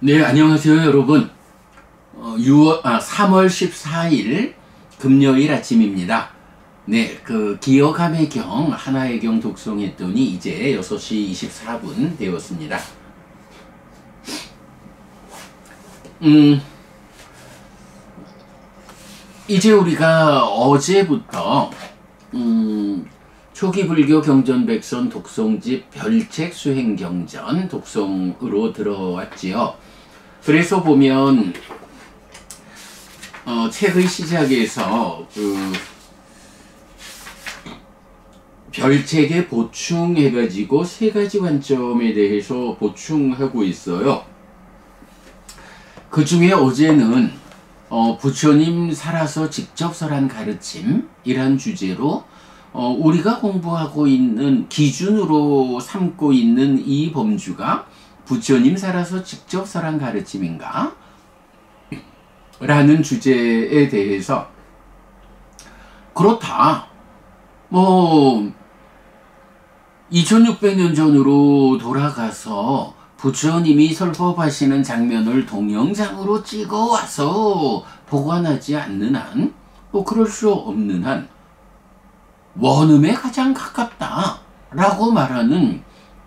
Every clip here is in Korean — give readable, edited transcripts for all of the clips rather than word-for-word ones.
네, 안녕하세요, 여러분. 3월 14일 금요일 아침입니다. 네, 기어감의 경, 하나의 경 독송했더니 이제 6시 24분 되었습니다. 이제 우리가 어제부터, 초기 불교 경전백선 독송집 별책 수행경전 독송으로 들어왔지요. 그래서 보면 책의 시작에서 별책에 보충해가지고 세 가지 관점에 대해서 보충하고 있어요. 그 중에 어제는 부처님 살아서 직접 설한 가르침이란 주제로 우리가 공부하고 있는 기준으로 삼고 있는 이 범주가 부처님 살아서 직접 설한 가르침인가? 라는 주제에 대해서 그렇다. 2600년 전으로 돌아가서 부처님이 설법하시는 장면을 동영상으로 찍어와서 보관하지 않는 한, 그럴 수 없는 한 원음에 가장 가깝다 라고 말하는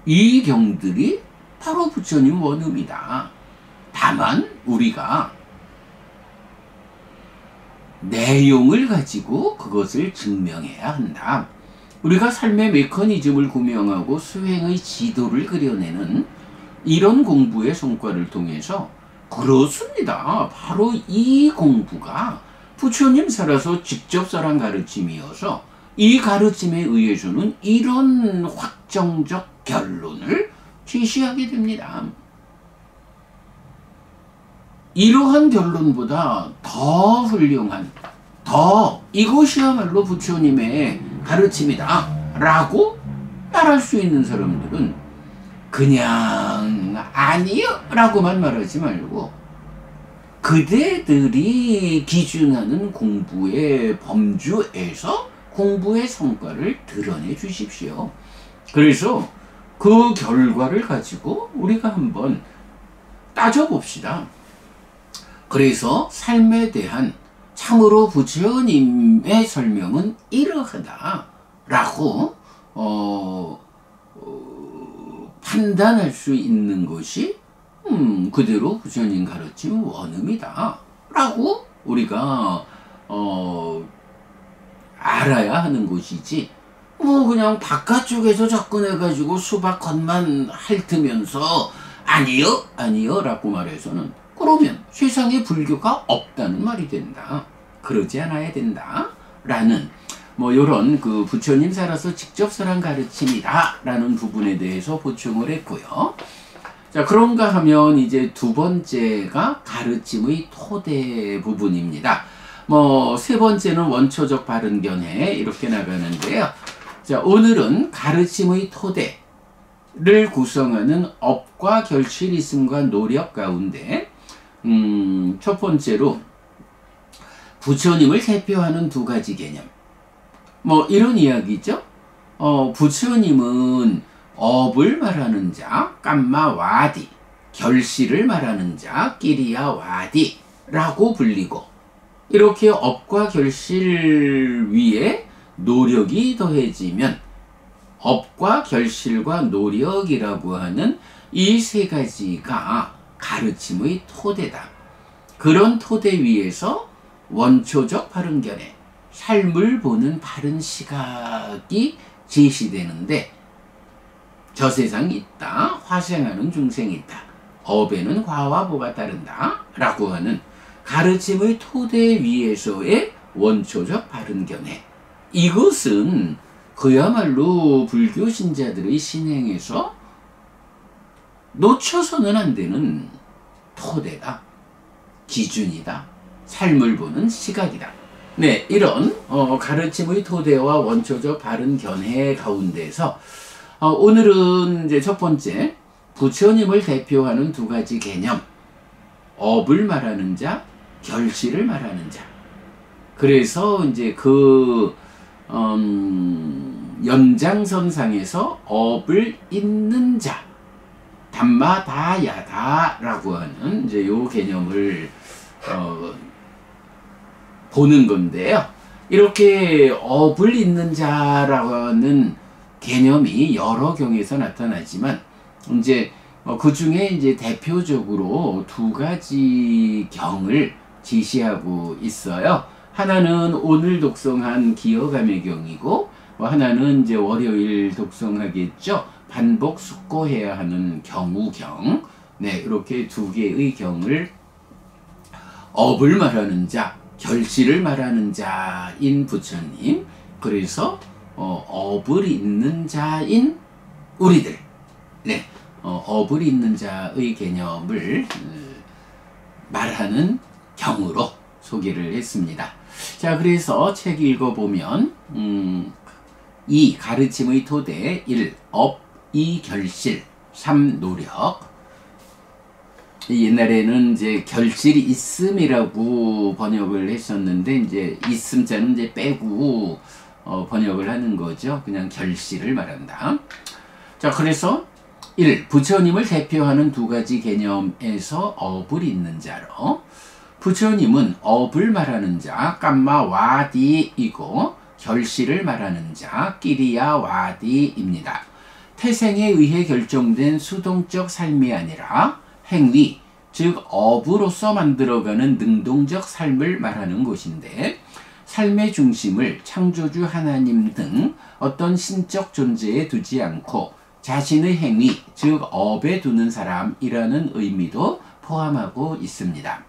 이 경들이 바로 부처님 원음이다. 다만 우리가 내용을 가지고 그것을 증명해야 한다. 우리가 삶의 메커니즘을 구명하고 수행의 지도를 그려내는 이런 공부의 성과를 통해서 그렇습니다. 바로 이 공부가 부처님 살아서 직접 설한 가르침이어서 이 가르침에 의해서는 이런 확정적 결론을 제시하게 됩니다. 이러한 결론보다 더 훌륭한, 이것이야말로 부처님의 가르침이다 라고 말할 수 있는 사람들은 그냥 아니요 라고만 말하지 말고 그대들이 기준하는 공부의 범주에서 공부의 성과를 드러내 주십시오. 그래서 그 결과를 가지고 우리가 한번 따져봅시다. 그래서 삶에 대한 참으로 부처님의 설명은 이러하다 라고 판단할 수 있는 것이 그대로 부처님 가르침 원음이다 라고 우리가 알아야 하는 것이지, 그냥 바깥쪽에서 접근해가지고 수박 겉만 핥으면서 아니요 라고 말해서는 그러면 세상에 불교가 없다는 말이 된다. 그러지 않아야 된다 라는 요런 부처님 살아서 직접 설한 가르침이다 라는 부분에 대해서 보충을 했고요. 자, 그런가 하면 이제 두 번째가 가르침의 토대 부분입니다. 세 번째는 원초적 바른견해 이렇게 나가는데요. 자, 오늘은 가르침의 토대를 구성하는 업과 결실 있음과 노력 가운데 첫 번째로 부처님을 대표하는 두 가지 개념, 이런 이야기죠. 부처님은 업을 말하는 자 깜마 와디, 결실을 말하는 자 끼리야 와디라고 불리고, 이렇게 업과 결실 위에 노력이 더해지면 업과 결실과 노력이라고 하는 이 세 가지가 가르침의 토대다. 그런 토대 위에서 원초적 바른견해, 삶을 보는 바른 시각이 제시되는데, 저 세상이 있다, 화생하는 중생이 있다, 업에는 과와 보가 따른다 라고 하는 가르침의 토대 위에서의 원초적 바른견해, 이것은 그야말로 불교 신자들의 신행에서 놓쳐서는 안 되는 토대다, 기준이다, 삶을 보는 시각이다. 네, 이런 가르침의 토대와 원초적 바른견해 가운데서 오늘은 이제 첫 번째, 부처님을 대표하는 두 가지 개념, 업을 말하는 자, 결실을 말하는 자. 그래서 이제 연장선상에서 업을 잇는 자, 깜마다야다라고 하는 이제 요 개념을 보는 건데요. 이렇게 업을 잇는 자라는 개념이 여러 경에서 나타나지만 이제 그 중에 이제 대표적으로 두 가지 경을 지시하고 있어요. 하나는 오늘 독송한 기어감의 경이고 하나는 이제 월요일 독송하겠죠. 반복 숙고해야 하는 경우경. 네, 이렇게 두 개의 경을 업을 말하는 자, 결실을 말하는 자인 부처님, 그래서 업을 잇는 자인 우리들, 네, 업을 잇는 자의 개념을 말하는 경으로 소개를 했습니다. 자, 그래서 책 읽어보면 2. 가르침의 토대 1. 업, 2. 결실 3. 노력. 옛날에는 이제 결실이 있음이라고 번역을 했었는데 이제 있음자는 이제 빼고 번역을 하는 거죠. 그냥 결실을 말한다. 자, 그래서 1. 부처님을 대표하는 두 가지 개념에서 업을 잇는 자로, 부처님은 업을 말하는 자 깜마와디이고 결실을 말하는 자 끼리야와디입니다. 태생에 의해 결정된 수동적 삶이 아니라 행위, 즉 업으로서 만들어가는 능동적 삶을 말하는 것인데, 삶의 중심을 창조주 하나님 등 어떤 신적 존재에 두지 않고 자신의 행위, 즉 업에 두는 사람이라는 의미도 포함하고 있습니다.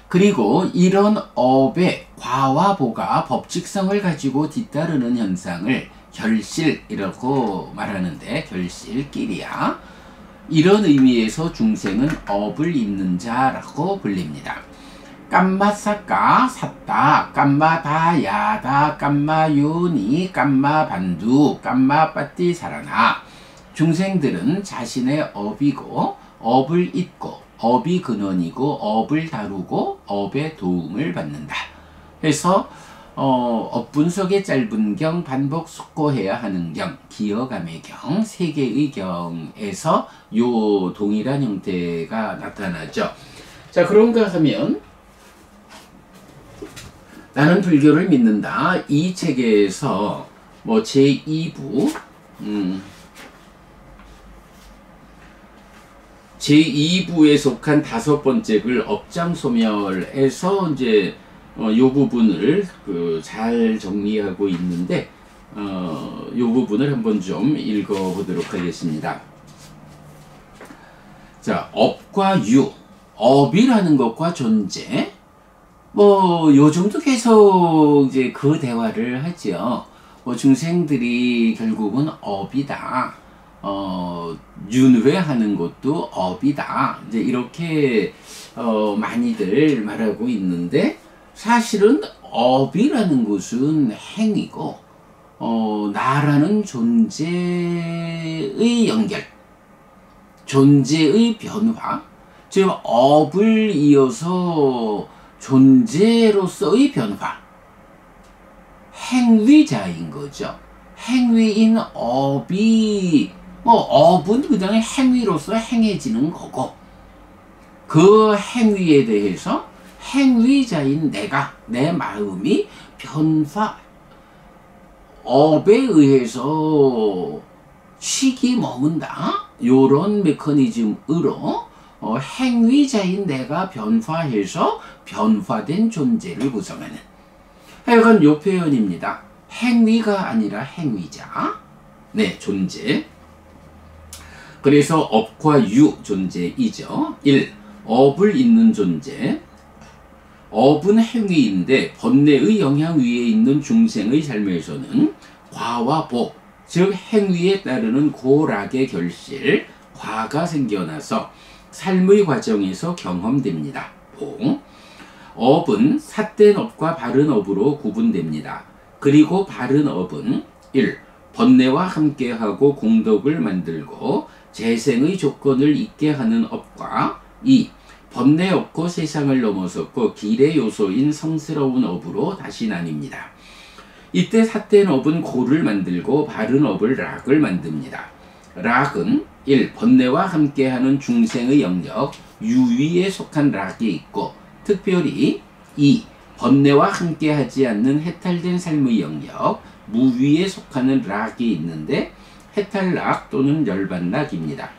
그리고 이런 업의 과와 보가 법칙성을 가지고 뒤따르는 현상을 결실이라고 말하는데, 결실끼리야, 이런 의미에서 중생은 업을 잇는 자라고 불립니다. 깜마사까 샀다, 깜마다야다, 깜마요니, 깜마반두, 깜마빠띠사라나. 중생들은 자신의 업이고 업을 잇고 업이 근원이고 업을 다루고 업의 도움을 받는다. 그래서 업분석의 짧은 경, 반복 숙고해야 하는 경, 기어감의 경, 세 개의 경에서 요 동일한 형태가 나타나죠. 자, 그런가 하면 나는 불교를 믿는다, 이 책에서 뭐 제2부 제2부에 속한 5번째 글 업장소멸에서 이제 요 부분을 잘 정리하고 있는데 요 부분을 한번 좀 읽어보도록 하겠습니다. 자, 업과 유, 업이라는 것과 존재, 뭐 요즘도 계속 이제 그 대화를 하죠. 뭐 중생들이 결국은 업이다, 윤회하는 것도 업이다, 이제 이렇게 많이들 말하고 있는데, 사실은 업이라는 것은 행위고 나라는 존재의 연결, 존재의 변화, 즉 업을 이어서 존재로서의 변화, 행위자인 거죠. 행위인 업이, 업은 그냥 행위로서 행해지는 거고, 그 행위에 대해서 행위자인 내가, 내 마음이 변화, 업에 의해서 쉬기 머문다, 요런 메커니즘으로 행위자인 내가 변화해서 변화된 존재를 구성하는, 하여간 요 표현입니다. 행위가 아니라 행위자, 네, 존재. 그래서 업과 유 존재이죠. 1. 업을 잇는 존재. 업은 행위인데 번뇌의 영향 위에 있는 중생의 삶에서는 과와 복, 즉 행위에 따르는 고락의 결실, 과가 생겨나서 삶의 과정에서 경험됩니다. 복. 업은 삿된 업과 바른 업으로 구분됩니다. 그리고 바른 업은 1. 번뇌와 함께하고 공덕을 만들고 재생의 조건을 있게 하는 업과 2. 번뇌 없고 세상을 넘어섰고 길의 요소인 성스러운 업으로 다시 나뉩니다. 이때 삿된 업은 고를 만들고 바른 업을 락을 만듭니다. 락은 1. 번뇌와 함께하는 중생의 영역 유위에 속한 락이 있고 특별히 2. 번뇌와 함께하지 않는 해탈된 삶의 영역 무위에 속하는 락이 있는데 해탈락 또는 열반락입니다.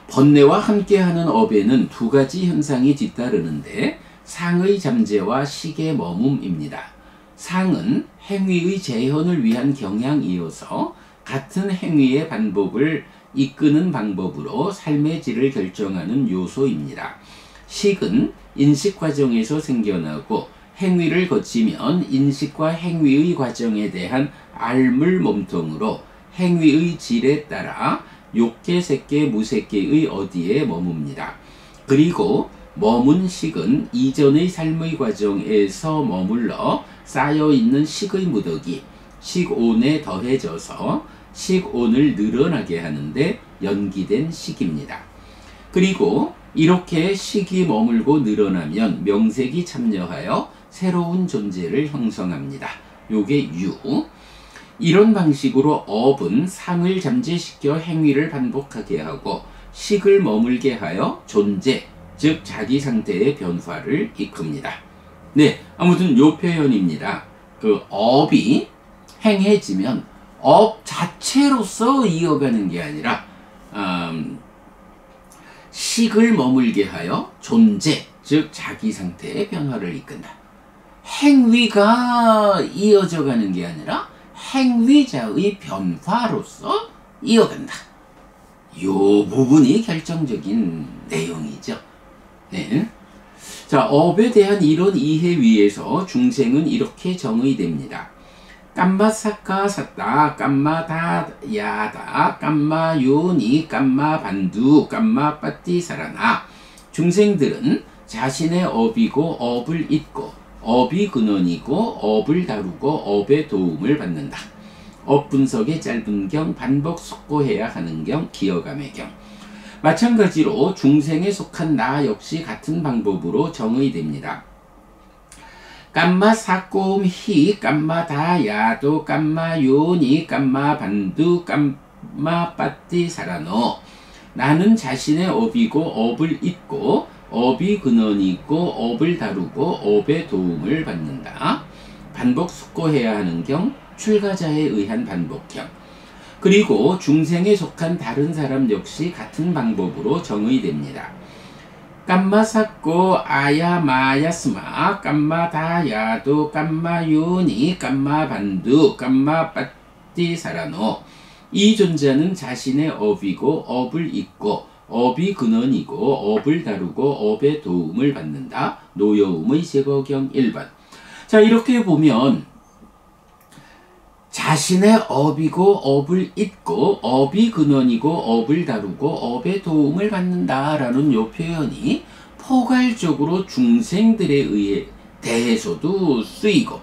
번뇌와 함께하는 업에는 두 가지 현상이 뒤따르는데 상의 잠재와 식의 머뭅입니다. 상은 행위의 재현을 위한 경향이어서 같은 행위의 반복을 이끄는 방법으로 삶의 질을 결정하는 요소입니다. 식은 인식 과정에서 생겨나고 행위를 거치면 인식과 행위의 과정에 대한 알물 몸통으로 행위의 질에 따라 욕계, 색계, 무색계의 어디에 머뭅니다. 그리고 머문 식은 이전의 삶의 과정에서 머물러 쌓여있는 식의 무더기, 식온에 더해져서 식온을 늘어나게 하는데 연기된 식입니다. 그리고 이렇게 식이 머물고 늘어나면 명색이 참여하여 새로운 존재를 형성합니다. 요게 유. 이런 방식으로 업은 상을 잠재시켜 행위를 반복하게 하고 식을 머물게 하여 존재, 즉 자기 상태의 변화를 이끕니다. 네, 아무튼 요 표현입니다. 그 업이 행해지면 업 자체로서 이어가는 게 아니라 식을 머물게 하여 존재, 즉 자기 상태의 변화를 이끈다. 행위가 이어져 가는 게 아니라 행위자의 변화로서 이어간다. 요 부분이 결정적인 내용이죠. 네. 자, 업에 대한 이런 이해 위에서 중생은 이렇게 정의됩니다. 깜마 사카 샀다, 깜마 다 야다, 깜마 요니, 깜마 반두, 깜마 빠띠 사라나. 중생들은 자신의 업이고 업을 잇고 업이 근원이고 업을 다루고 업의 도움을 받는다. 업 분석의 짧은 경, 반복 숙고해야 하는 경, 기어감의 경. 마찬가지로 중생에 속한 나 역시 같은 방법으로 정의됩니다. 깜마 사꼼 히, 깜마 다야도, 깜마 요니, 깜마 반두, 깜마 빠띠 사라노. 나는 자신의 업이고 업을 잇고 업이 근원이고 업을 다루고 업의 도움을 받는다. 반복 숙고해야 하는 경, 출가자에 의한 반복형. 그리고 중생에 속한 다른 사람 역시 같은 방법으로 정의됩니다. 깜마 삭고 아야 마야 스마, 깜마 다야도, 깜마 요니, 깜마 반두, 깜마 빠띠 사라노. 이 존재는 자신의 업이고 업을 잇고 업이 근원이고 업을 다루고 업의 도움을 받는다. 노여움의 제거경 1번. 자, 이렇게 보면 자신의 업이고 업을 잇고 업이 근원이고 업을 다루고 업의 도움을 받는다라는 요 표현이 포괄적으로 중생들에 의해 대해서도 쓰이고,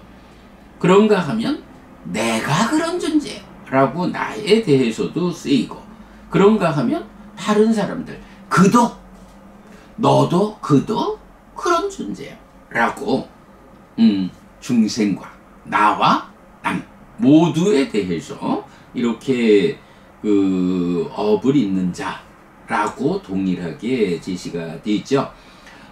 그런가 하면 내가 그런 존재라고 나에 대해서도 쓰이고, 그런가 하면 다른 사람들, 그도 너도 그도 그런 존재라고 중생과 나와 남 모두에 대해서 이렇게 그 업을 잇는 자라고 동일하게 제시가 되어 있죠.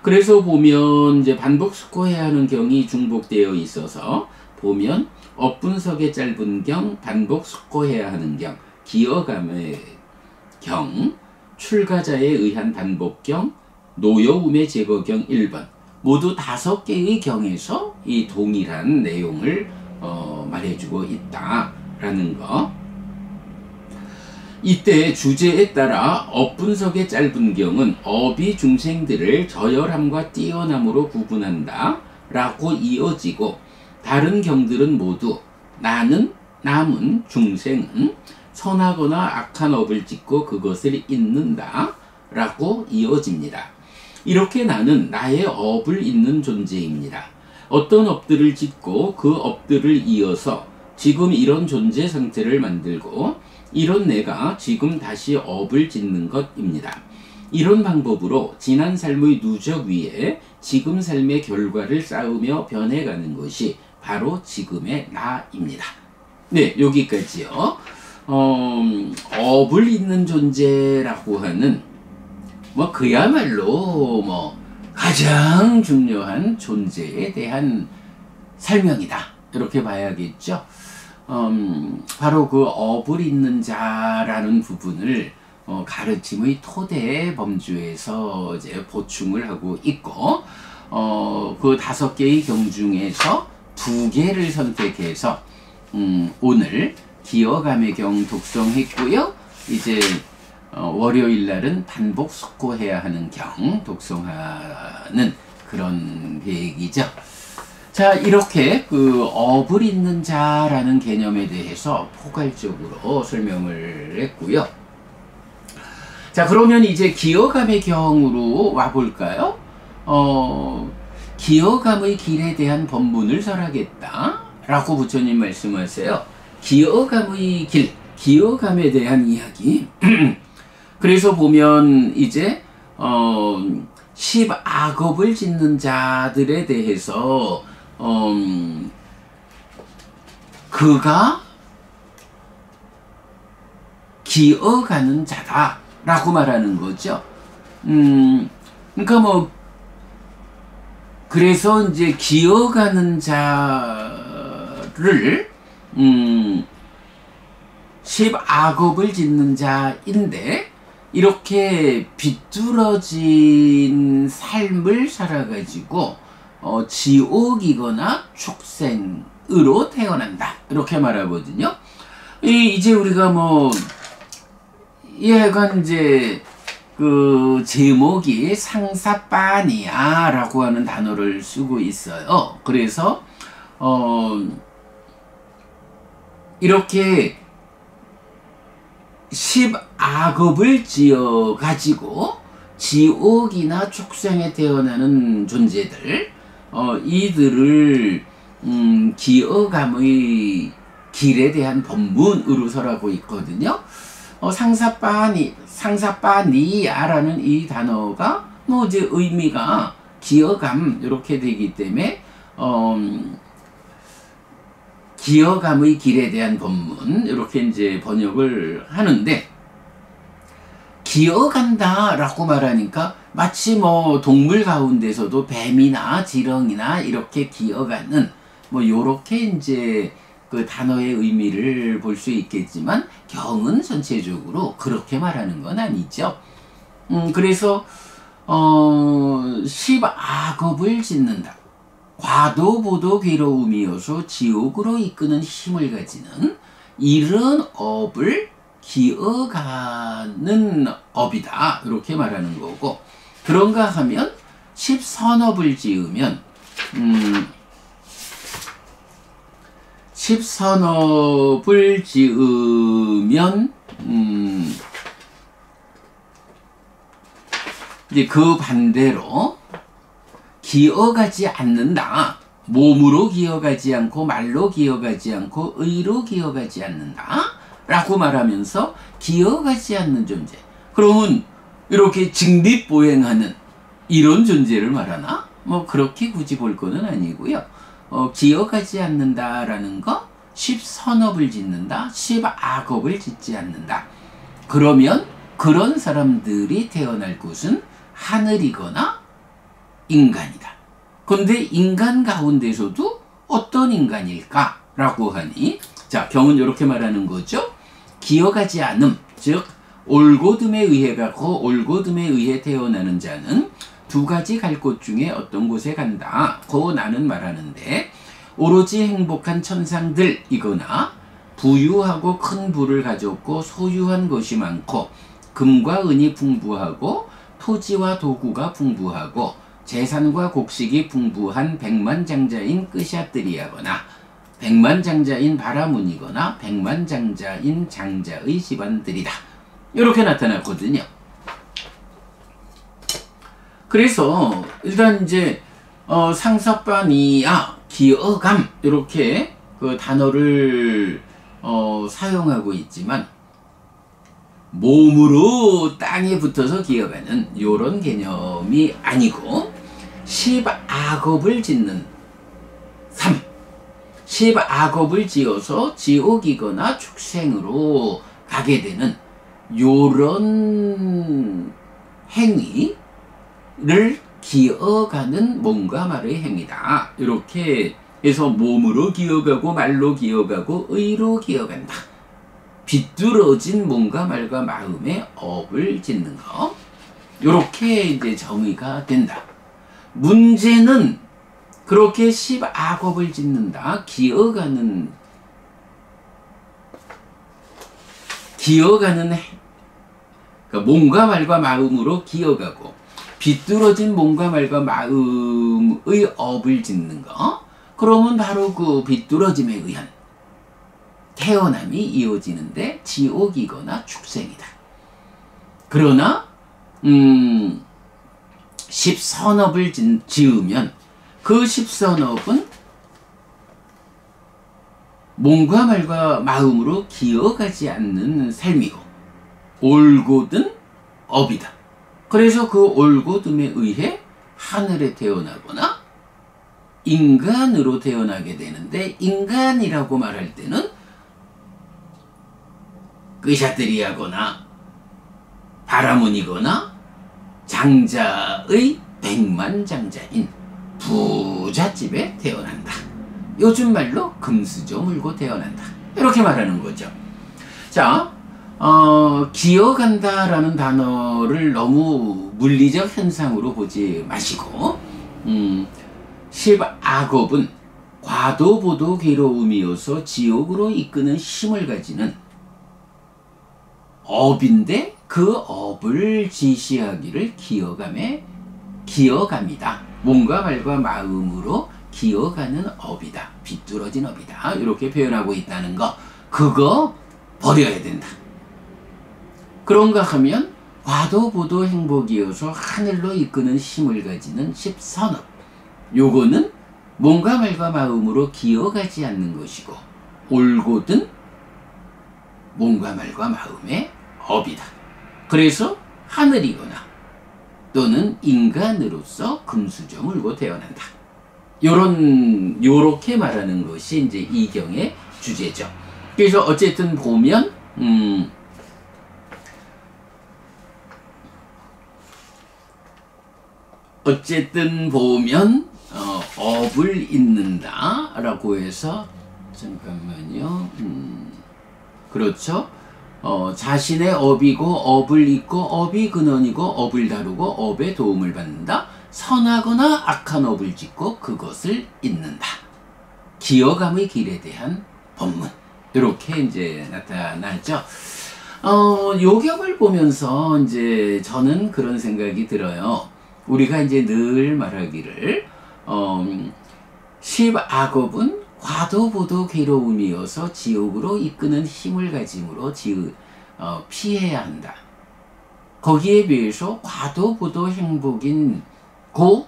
그래서 보면 이제 반복 숙고해야 하는 경이 중복되어 있어서 보면 업 분석의 짧은 경, 반복 숙고해야 하는 경, 기어감의 경, 출가자에 의한 반복경, 노여움의 제거경 1번. 모두 5개의 경에서 이 동일한 내용을 말해주고 있다라는 거. 이때 주제에 따라 업 분석의 짧은 경은 업이 중생들을 저열함과 뛰어남으로 구분한다 라고 이어지고, 다른 경들은 모두 나는, 남은, 중생은 선하거나 악한 업을 짓고 그것을 잇는다 라고 이어집니다. 이렇게 나는 나의 업을 잇는 존재입니다. 어떤 업들을 짓고 그 업들을 이어서 지금 이런 존재 상태를 만들고 이런 내가 지금 다시 업을 짓는 것입니다. 이런 방법으로 지난 삶의 누적 위에 지금 삶의 결과를 쌓으며 변해가는 것이 바로 지금의 나입니다. 네, 여기까지요. 업을 잇는 존재라고 하는 뭐 그야말로 뭐 가장 중요한 존재에 대한 설명이다 이렇게 봐야겠죠. 바로 그 업을 잇는 자라는 부분을 가르침의 토대 범주에서 이제 보충을 하고 있고, 그 5개의 경 중에서 2개를 선택해서 오늘 기어감의 경 독송했고요. 이제 월요일 날은 반복 숙고해야 하는 경 독송하는 그런 계획이죠. 자, 이렇게 그 업을 잇는 자라는 개념에 대해서 포괄적으로 설명을 했고요. 자, 그러면 이제 기어감의 경으로 와볼까요? 기어감의 길에 대한 법문을 설하겠다 라고 부처님 말씀하세요. 기어감의 길, 기어감에 대한 이야기. 그래서 보면 이제 10악업을 짓는 자들에 대해서 그가 기어가는 자다 라고 말하는 거죠. 그러니까 뭐 그래서 이제 기어가는 자를 10악업을 짓는 자인데 이렇게 비뚤어진 삶을 살아가지고 지옥이거나 축생으로 태어난다 이렇게 말하거든요. 이제 우리가 뭐 얘가 이제 그 제목이 상사빠니야 라고 하는 단어를 쓰고 있어요. 그래서 이렇게 10악업을 지어 가지고 지옥이나 축생에 태어나는 존재들, 이들을 기어감의 길에 대한 법문으로 설하고 있거든요. 상사빠니야라는 이 단어가 뭐 이제 의미가 기어감 이렇게 되기 때문에 기어감의 길에 대한 법문 이렇게 이제 번역을 하는데, 기어간다 라고 말하니까 마치 뭐 동물 가운데서도 뱀이나 지렁이나 이렇게 기어가는 뭐 요렇게 이제 그 단어의 의미를 볼 수 있겠지만 경은 전체적으로 그렇게 말하는 건 아니죠. 그래서 10악업을 짓는다. 과도보도 괴로움이어서 지옥으로 이끄는 힘을 가지는 이런 업을 기어가는 업이다 이렇게 말하는 거고, 그런가 하면 10선업을 지으면 10선업을 지으면 이제 그 반대로 기어가지 않는다. 몸으로 기어가지 않고 말로 기어가지 않고 의로 기어가지 않는다 라고 말하면서 기어가지 않는 존재. 그러면 이렇게 직립보행하는 이런 존재를 말하나? 뭐 그렇게 굳이 볼 거는 아니고요. 기어가지 않는다라는 거, 10선업을 짓는다, 10악업을 짓지 않는다. 그러면 그런 사람들이 태어날 곳은 하늘이거나 인간이다. 그런데 인간 가운데서도 어떤 인간일까? 라고 하니, 자, 경은 이렇게 말하는 거죠. 기어가지 않음, 즉 올곧음에 의해 가고 올곧음에 의해 태어나는 자는 2가지 갈 곳 중에 어떤 곳에 간다 고 나는 말하는데, 오로지 행복한 천상들이거나 부유하고 큰 부를 가졌고 소유한 것이 많고 금과 은이 풍부하고 토지와 도구가 풍부하고 재산과 곡식이 풍부한 백만장자인 끄샤뜨리하거나 백만장자인 바라문이거나 백만장자인 장자의 집안들이다 이렇게 나타났거든요. 그래서 일단 이제 상사빠니야, 기어감 이렇게 그 단어를 사용하고 있지만 몸으로 땅에 붙어서 기어가는 요런 개념이 아니고 10악업을 짓는 삶, 십악업을 지어서 지옥이거나 축생으로 가게 되는 요런 행위를 기어가는 몸과 말의 행위다. 이렇게 해서 몸으로 기어가고 말로 기어가고 의로 기어간다. 비뚤어진 몸과 말과 마음의 업을 짓는 거. 이렇게 이제 정의가 된다. 문제는 그렇게 십악업을 짓는다. 기어가는 그러니까 몸과 말과 마음으로 기어가고 비뚤어진 몸과 말과 마음의 업을 짓는 거. 그러면 바로 그 비뚤어짐에 의한 태어남이 이어지는데 지옥이거나 축생이다. 그러나 십선업을 지으면 그 십선업은 몸과 말과 마음으로 기어가지 않는 삶이고 올곧은 업이다. 그래서 그 올곧음에 의해 하늘에 태어나거나 인간으로 태어나게 되는데, 인간이라고 말할 때는 끄샤뜨리하거나 바라문이거나 장자의 백만장자인 부잣집에 태어난다. 요즘 말로 금수저 물고 태어난다. 이렇게 말하는 거죠. 자, 기어간다라는 단어를 너무 물리적 현상으로 보지 마시고, 십악업은 과도보도 괴로움이어서 지옥으로 이끄는 힘을 가지는 업인데, 그 업을 지시하기를 기어갑니다. 몸과 말과 마음으로 기어가는 업이다. 비뚤어진 업이다. 이렇게 표현하고 있다는 거. 그거 버려야 된다. 그런가 하면 과도보도 행복이어서 하늘로 이끄는 힘을 가지는 십선업. 요거는 몸과 말과 마음으로 기어가지 않는 것이고 올곧은 몸과 말과 마음의 업이다. 그래서 하늘이거나 또는 인간으로서 금수저 물고 태어난다. 요렇게 말하는 것이 이제 이경의 주제죠. 그래서 어쨌든 보면 업을 잇는다 라고 해서, 잠깐만요. 그렇죠. 자신의 업이고 업을 잇고 업이 근원이고 업을 다루고 업에 도움을 받는다. 선하거나 악한 업을 짓고 그것을 잇는다. 기어감의 길에 대한 법문. 이렇게 이제 나타나죠. 요 격을 보면서 이제 저는 그런 생각이 들어요. 우리가 이제 늘 말하기를, 십악업은 과도보도 괴로움이어서 지옥으로 이끄는 힘을 가짐으로 피해야 한다. 거기에 비해서 과도보도 행복인 고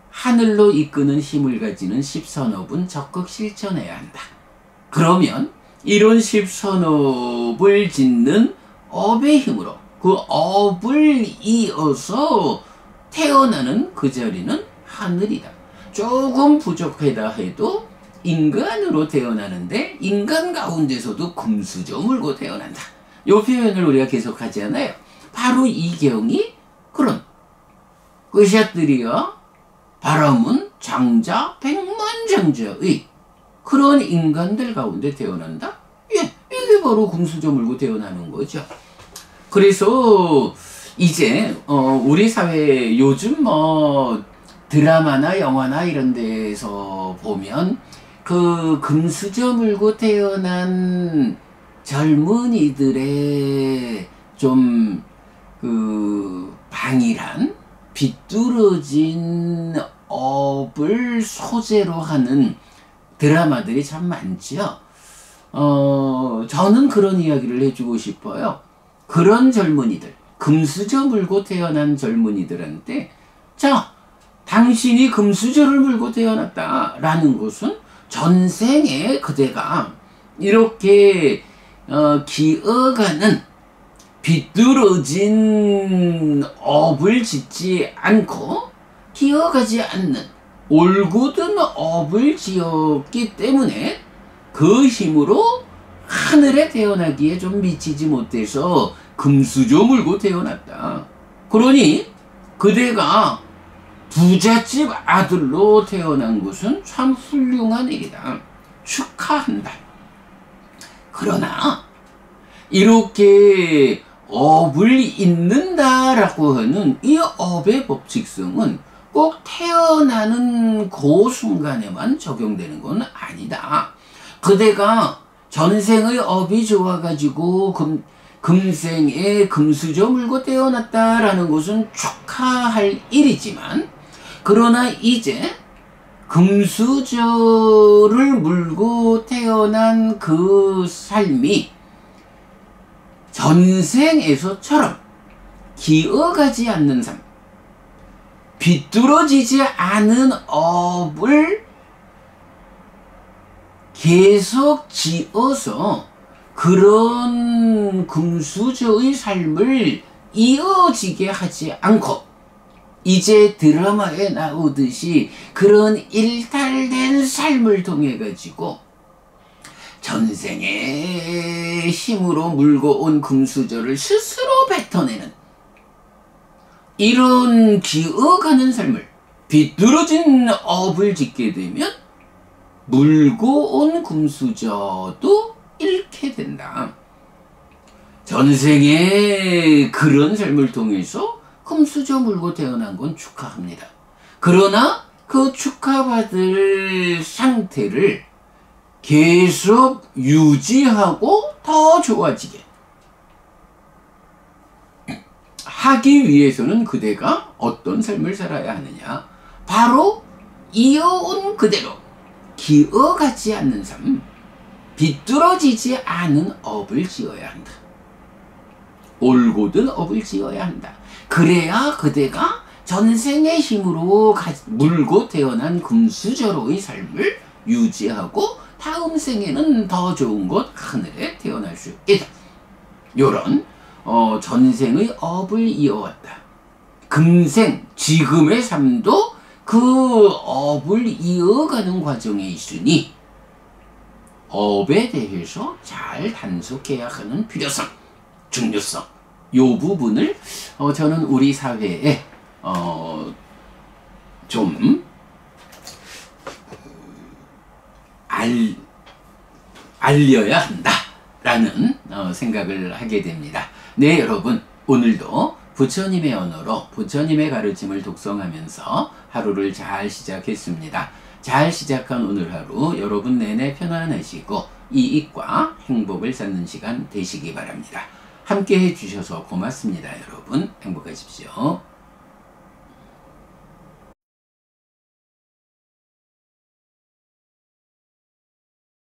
하늘로 이끄는 힘을 가지는 십선업은 적극 실천해야 한다. 그러면 이런 십선업을 짓는 업의 힘으로 그 업을 이어서 태어나는 그 자리는 하늘이다. 조금 부족하다 해도 인간으로 태어나는데 인간 가운데서도 금수저 물고 태어난다. 이 표현을 우리가 계속 하지 않아요? 바로 이경이 그런 끄샤뜨리와 바라문 장자 백만장자의 그런 인간들 가운데 태어난다? 예, 이게 바로 금수저 물고 태어나는 거죠. 그래서 이제 우리 사회 요즘 드라마나 영화나 이런 데에서 보면 그 금수저 물고 태어난 젊은이들의 좀 그 방일한 비뚤어진 업을 소재로 하는 드라마들이 참 많죠. 저는 그런 이야기를 해주고 싶어요. 그런 젊은이들, 금수저 물고 태어난 젊은이들한테, 자, 당신이 금수저를 물고 태어났다라는 것은 전생에 그대가 이렇게 기어가는 비뚤어진 업을 짓지 않고 기어가지 않는 올곧은 업을 지었기 때문에 그 힘으로 하늘에 태어나기에 좀 미치지 못해서 금수저 물고 태어났다. 그러니 그대가 부잣집 아들로 태어난 것은 참 훌륭한 일이다. 축하한다. 그러나 이렇게 업을 잇는다라고 하는 이 업의 법칙성은 꼭 태어나는 그 순간에만 적용되는 건 아니다. 그대가 전생의 업이 좋아가지고 금생에 금수저 물고 태어났다라는 것은 축하할 일이지만, 그러나 이제 금수저를 물고 태어난 그 삶이 전생에서처럼 기어가지 않는 삶, 비뚤어지지 않은 업을 계속 지어서 그런 금수저의 삶을 이어지게 하지 않고, 이제 드라마에 나오듯이 그런 일탈된 삶을 통해 가지고 전생의 힘으로 물고 온 금수저를 스스로 뱉어내는 이런 기어가는 삶을, 비뚤어진 업을 짓게 되면 물고 온 금수저도 잃게 된다. 전생에 그런 삶을 통해서 금수저 물고 태어난 건 축하합니다. 그러나 그 축하받을 상태를 계속 유지하고 더 좋아지게 하기 위해서는 그대가 어떤 삶을 살아야 하느냐? 바로 이어온 그대로 기어가지 않는 삶, 비뚤어지지 않은 업을 지어야 한다. 올곧은 업을 지어야 한다. 그래야 그대가 전생의 힘으로 물고 태어난 금수저로의 삶을 유지하고 다음 생에는 더 좋은 곳 하늘에 태어날 수 있다. 요런 전생의 업을 이어왔다. 금생, 지금의 삶도 그 업을 이어가는 과정에 있으니 업에 대해서 잘 단속해야 하는 필요성, 중요성, 요 부분을 저는 우리 사회에 좀 알려야 한다라는 생각을 하게 됩니다. 네, 여러분, 오늘도 부처님의 언어로 부처님의 가르침을 독송하면서 하루를 잘 시작했습니다. 잘 시작한 오늘 하루 여러분 내내 편안하시고 이익과 행복을 쌓는 시간 되시기 바랍니다. 함께 해주셔서 고맙습니다. 여러분, 행복하십시오.